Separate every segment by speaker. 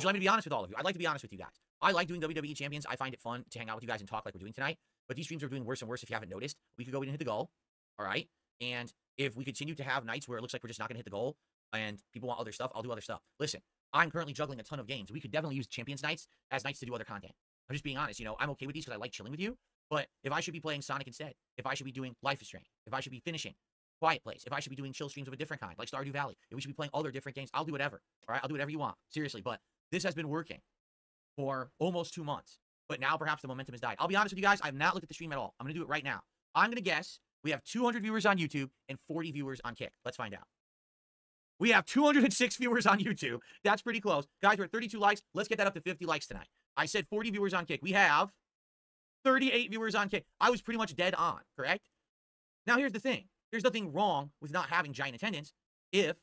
Speaker 1: Would you like me to be honest with all of you? I'd like to be honest with you guys. I like doing WWE Champions. I find it fun to hang out with you guys and talk like we're doing tonight. But these streams are doing worse and worse if you haven't noticed. We could go in and hit the goal, all right? And if we continue to have nights where it looks like we're just not going to hit the goal and people want other stuff, I'll do other stuff. Listen, I'm currently juggling a ton of games. We could definitely use Champions nights as nights to do other content. I'm just being honest. You know, I'm okay with these because I like chilling with you. But if I should be playing Sonic instead, if I should be doing Life is Strange, if I should be finishing Quiet Place, if I should be doing chill streams of a different kind, like Stardew Valley, if we should be playing other different games, I'll do whatever. All right? I'll do whatever you want. Seriously. But this has been working for almost 2 months. But now perhaps the momentum has died. I'll be honest with you guys. I have not looked at the stream at all. I'm going to do it right now. I'm going to guess we have 200 viewers on YouTube and 40 viewers on Kick. Let's find out. We have 206 viewers on YouTube. That's pretty close. Guys, we're at 32 likes. Let's get that up to 50 likes tonight. I said 40 viewers on Kick. We have 38 viewers on Kick. I was pretty much dead on, correct? Now, here's the thing. There's nothing wrong with not having giant attendance if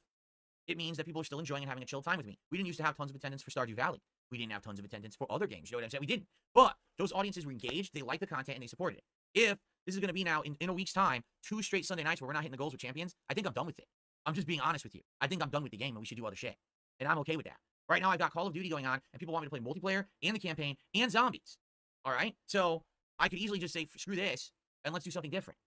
Speaker 1: it means that people are still enjoying and having a chill time with me. We didn't used to have tons of attendance for Stardew Valley. We didn't have tons of attendance for other games. You know what I'm saying? We didn't. But those audiences were engaged. They liked the content and they supported it. If this is going to be now, in a week's time, 2 straight Sunday nights where we're not hitting the goals with champions, I think I'm done with it. I'm just being honest with you. I think I'm done with the game and we should do other shit. And I'm okay with that. Right now, I've got Call of Duty going on and people want me to play multiplayer and the campaign and zombies. All right? So I could easily just say, screw this and let's do something different.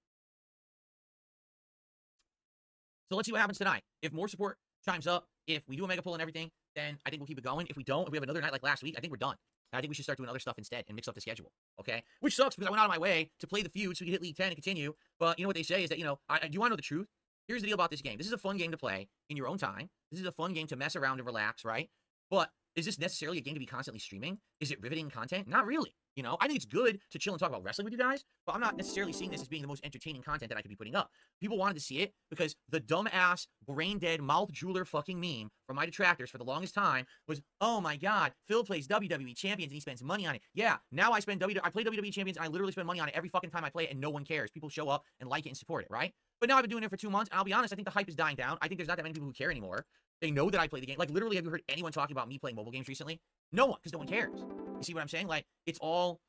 Speaker 1: So let's see what happens tonight. If more support chimes up, if we do a mega pull and everything, then I think we'll keep it going. If we don't, if we have another night like last week, I think we're done. And I think we should start doing other stuff instead and mix up the schedule, okay? Which sucks because I went out of my way to play the feud so we can hit League 10 and continue. But you know what they say is that, you know, do you want to know the truth? Here's the deal about this game. This is a fun game to play in your own time. This is a fun game to mess around and relax, right? But is this necessarily a game to be constantly streaming? Is it riveting content? Not really. You know, I think it's good to chill and talk about wrestling with you guys, but I'm not necessarily seeing this as being the most entertaining content that I could be putting up. People wanted to see it because the dumbass, brain-dead, mouth-jeweler fucking meme from my detractors for the longest time was, oh my god, Phil plays WWE Champions and he spends money on it. Yeah, now I play WWE Champions and I literally spend money on it every fucking time I play it and no one cares. People show up and like it and support it, right? But now I've been doing it for 2 months and I'll be honest, I think the hype is dying down. I think there's not that many people who care anymore. They know that I play the game. Like, literally, have you heard anyone talking about me playing mobile games recently? No one, because no one cares. You see what I'm saying? Like, it's all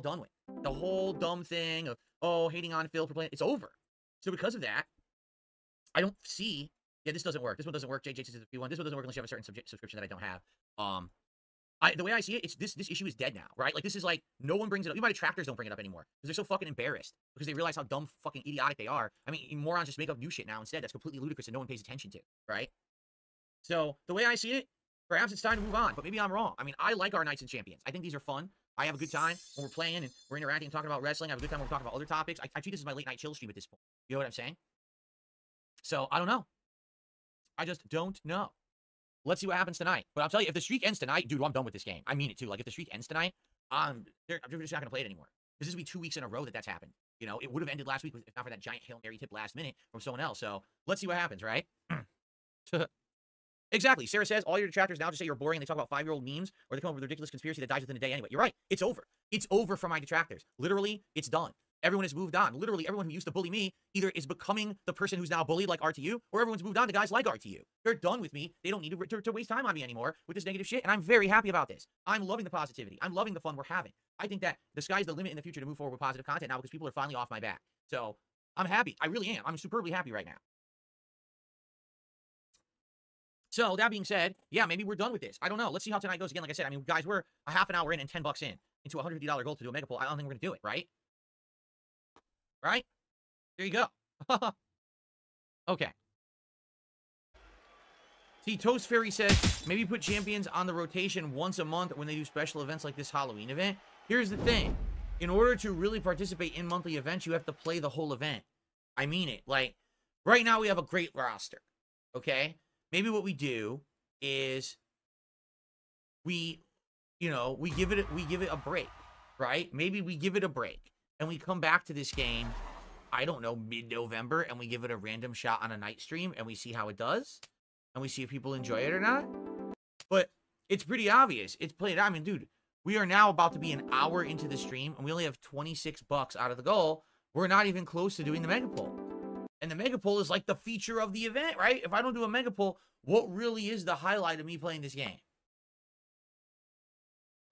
Speaker 1: done with. The whole dumb thing of, oh, hating on Phil for playing, it's over. So because of that, I don't see, yeah, this doesn't work. This one doesn't work. JJ says it's a one. This one doesn't work unless you have a certain subscription that I don't have. The way I see it, this issue is dead now, right? Like, this is like, no one brings it up. Even my detractors don't bring it up anymore because they're so fucking embarrassed because they realize how dumb, fucking idiotic they are. I mean, morons just make up new shit now instead. That's completely ludicrous and no one pays attention to, right? So the way I see it, perhaps it's time to move on, but maybe I'm wrong. I mean, I like our Nights and Champions. I think these are fun. I have a good time when we're playing and we're interacting and talking about wrestling. I have a good time when we're talking about other topics. I treat this as my late night chill stream at this point. You know what I'm saying? So I don't know. I just don't know. Let's see what happens tonight. But I'll tell you, if the streak ends tonight, dude, I'm done with this game. I mean it too. Like, if the streak ends tonight, I'm just not going to play it anymore. This will be 2 weeks in a row that's happened. You know, it would have ended last week if not for that giant Hail Mary tip last minute from someone else. So let's see what happens, right? Exactly. Sarah says, all your detractors now just say you're boring and they talk about 5-year-old memes or they come up with a ridiculous conspiracy that dies within a day anyway. You're right. It's over. It's over for my detractors. Literally, it's done. Everyone has moved on. Literally, everyone who used to bully me either is becoming the person who's now bullied like RTU or everyone's moved on to guys like RTU. They're done with me. They don't need to waste time on me anymore with this negative shit, and I'm very happy about this. I'm loving the positivity. I'm loving the fun we're having. I think that the sky's the limit in the future to move forward with positive content now because people are finally off my back. So I'm happy. I really am. I'm superbly happy right now. So, that being said, yeah, maybe we're done with this. I don't know. Let's see how tonight goes again. Like I said, I mean, guys, we're a half an hour in and $10 in into a $150 goal to do a mega pull. I don't think we're going to do it, right? Right? There you go. Okay. See, Toast Fairy says, maybe put champions on the rotation once a month when they do special events like this Halloween event. Here's the thing. In order to really participate in monthly events, you have to play the whole event. I mean it. Like, right now we have a great roster. Okay? Maybe what we do is we give it a break, right? Maybe we give it a break and we come back to this game, I don't know, mid-November, and we give it a random shot on a night stream and we see how it does and we see if people enjoy it or not. But it's pretty obvious. It's played. I mean, dude, we are now about to be an hour into the stream and we only have 26 bucks out of the goal. We're not even close to doing the mega pull. And the mega pull is like the feature of the event, right? If I don't do a mega pull, what really is the highlight of me playing this game?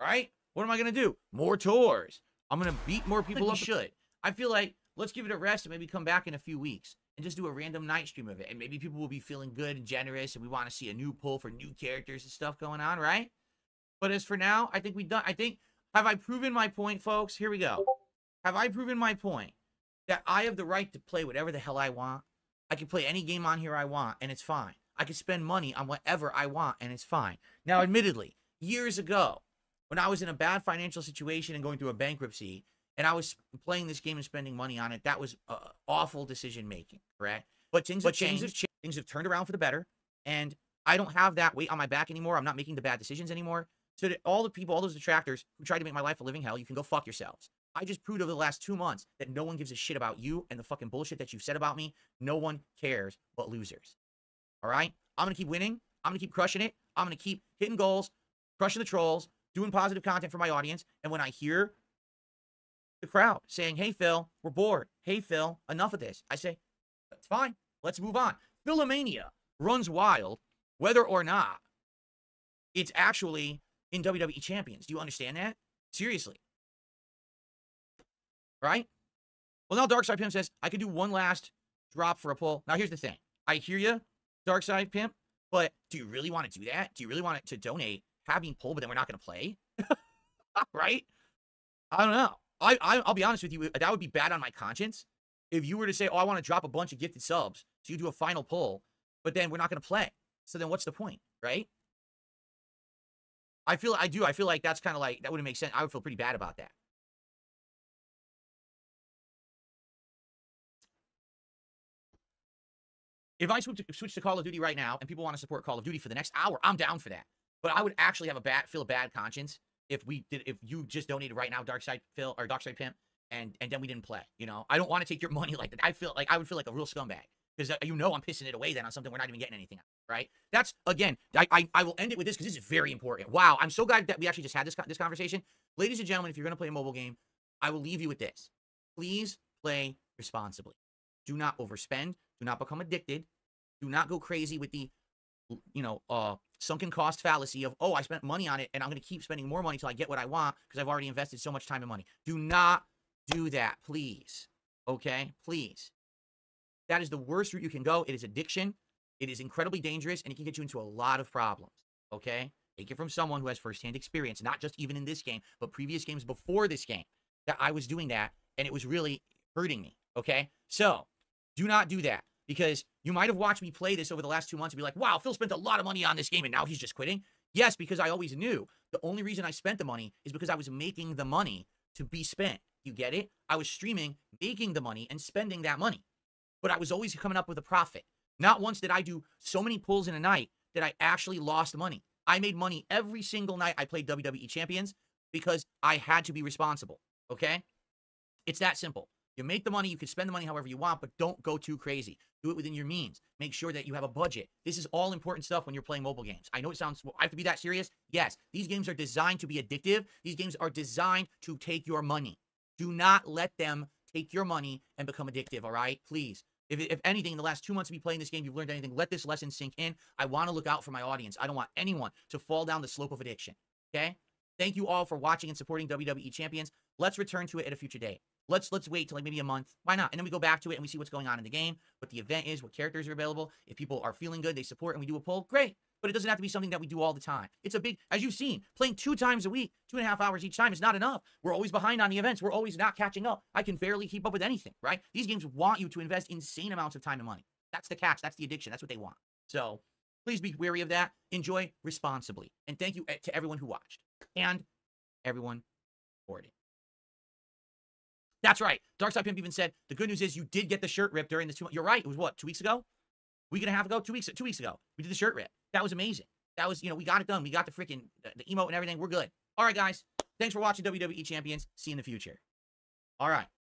Speaker 1: Right? What am I going to do? More tours. I'm going to beat more people up. Should. I feel like let's give it a rest and maybe come back in a few weeks and just do a random night stream of it. And maybe people will be feeling good and generous and we want to see a new pull for new characters and stuff going on, right? But as for now, I think we've done. Have I proven my point, folks? Here we go. Have I proven my point that I have the right to play whatever the hell I want? I can play any game on here I want, and it's fine. I can spend money on whatever I want, and it's fine. Now, admittedly, years ago, when I was in a bad financial situation and going through a bankruptcy, and I was playing this game and spending money on it, that was awful decision-making, correct? But things have changed. Things have turned around for the better, and I don't have that weight on my back anymore. I'm not making the bad decisions anymore. So to all the people, all those detractors who tried to make my life a living hell, you can go fuck yourselves. I just proved over the last 2 months that no one gives a shit about you and the fucking bullshit that you've said about me. No one cares but losers. All right? I'm going to keep winning. I'm going to keep crushing it. I'm going to keep hitting goals, crushing the trolls, doing positive content for my audience. And when I hear the crowd saying, hey, Phil, we're bored. Hey, Phil, enough of this. I say, that's fine. Let's move on. Philomania runs wild whether or not it's actually in WWE Champions. Do you understand that? Seriously. Right? Well, now Darkside Pimp says, I could do one last drop for a pull. Now, here's the thing. I hear you, Darkside Pimp, but do you really want to do that? Do you really want it to donate, have me pull, but then we're not going to play? Right? I don't know. I'll be honest with you. That would be bad on my conscience. If you were to say, oh, I want to drop a bunch of gifted subs, so you do a final pull, but then we're not going to play. So then what's the point, right? I feel like that's kind of like, that wouldn't make sense. I would feel pretty bad about that. If I switch to Call of Duty right now and people want to support Call of Duty for the next hour, I'm down for that. But I would actually have feel a bad conscience if you just donated right now, Darkside Phil or Darkside Pimp, and then we didn't play. You know, I don't want to take your money like that. I would feel like a real scumbag because I'm pissing it away then on something we're not even getting anything out, right? That's again, I will end it with this because this is very important. Wow, I'm so glad that we actually just had this conversation, ladies and gentlemen. If you're going to play a mobile game, I will leave you with this: please play responsibly. Do not overspend. Do not become addicted. Do not go crazy with the, sunken cost fallacy of, oh, I spent money on it and I'm going to keep spending more money till I get what I want because I've already invested so much time and money. Do not do that, please. Okay? Please. That is the worst route you can go. It is addiction. It is incredibly dangerous, and it can get you into a lot of problems. Okay? Take it from someone who has firsthand experience, not just even in this game, but previous games before this game, that I was doing that, and it was really hurting me. Okay? So, do not do that, because you might have watched me play this over the last 2 months and be like, wow, Phil spent a lot of money on this game, and now he's just quitting. Yes, because I always knew the only reason I spent the money is because I was making the money to be spent. You get it? I was streaming, making the money, and spending that money. But I was always coming up with a profit. Not once did I do so many pulls in a night that I actually lost money. I made money every single night I played WWE Champions because I had to be responsible, okay? It's that simple. You make the money, you can spend the money however you want, but don't go too crazy. Do it within your means. Make sure that you have a budget. This is all important stuff when you're playing mobile games. I know it sounds, well, I have to be that serious. Yes, these games are designed to be addictive. These games are designed to take your money. Do not let them take your money and become addictive, all right? Please. If anything, in the last 2 months of me playing this game, you've learned anything, let this lesson sink in. I want to look out for my audience. I don't want anyone to fall down the slope of addiction, okay? Thank you all for watching and supporting WWE Champions. Let's return to it at a future date. Let's wait till like maybe a month. Why not? And then we go back to it and we see what's going on in the game, what the event is, what characters are available. If people are feeling good, they support, and we do a poll, great. But it doesn't have to be something that we do all the time. It's a big, as you've seen, playing 2 times a week, 2.5 hours each time is not enough. We're always behind on the events. We're always not catching up. I can barely keep up with anything, right? These games want you to invest insane amounts of time and money. That's the catch. That's the addiction. That's what they want. So please be wary of that. Enjoy responsibly. And thank you to everyone who watched and everyone supported. That's right. Darkside Pimp even said, the good news is you did get the shirt rip during this 2 months. You're right. It was what, 2 weeks ago? Week and a half ago? 2 weeks ago. We did the shirt rip. That was amazing. That was, we got it done. We got the freaking, the emote and everything. We're good. All right, guys. Thanks for watching WWE Champions. See you in the future. All right.